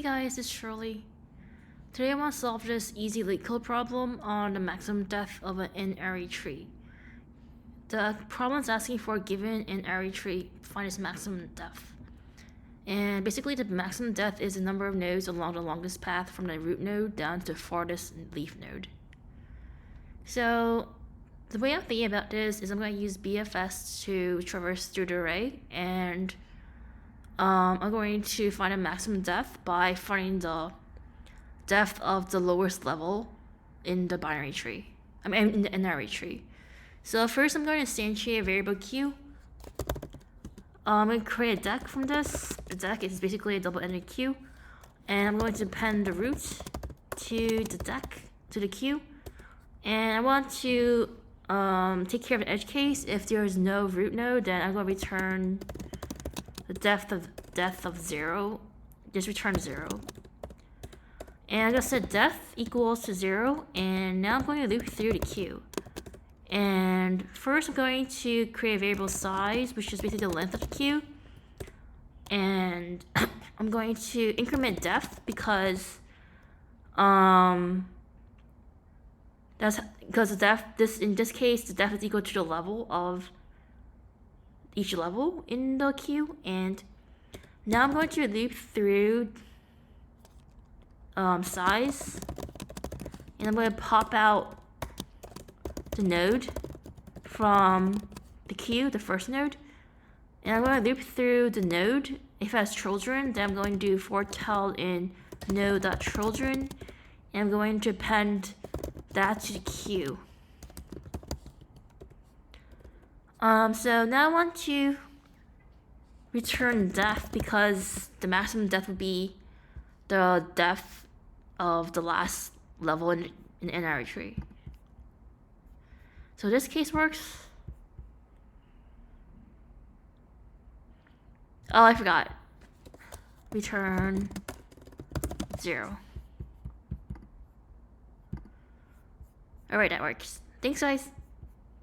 Hey guys, it's Shirley. Today I want to solve this easy Leetcode problem on the maximum depth of an N-ary tree. The problem is asking for a given N-ary tree, find its maximum depth. And basically the maximum depth is the number of nodes along the longest path from the root node down to the farthest leaf node. So the way I'm thinking about this is I'm going to use BFS to traverse through the array, and I'm going to find a maximum depth by finding the depth of the lowest level in the binary tree. In the N-ary tree. So first I'm going to instantiate a variable q. I'm going to create a deck from this. The deck is basically a double-ended queue. And I'm going to append the root to the deck, to the queue. And I want to take care of an edge case. If there is no root node, then I'm going to return the depth of 0. Just return 0. And I'm going to set depth equals to 0. And now I'm going to loop through the queue. And first I'm going to create a variable size, which is basically the length of the queue. And I'm going to increment depth because the depth, in this case, the depth is equal to the level of each level in the queue. And now I'm going to loop through size, and I'm going to pop out the node from the queue, the first node, and I'm going to loop through the node. If it has children, then I'm going to do for-tel in node.children, and I'm going to append that to the queue. So now I want to return depth because the maximum depth would be the depth of the last level in the N-ary tree. So this case works. Oh, I forgot. Return 0. Alright, that works. Thanks, guys.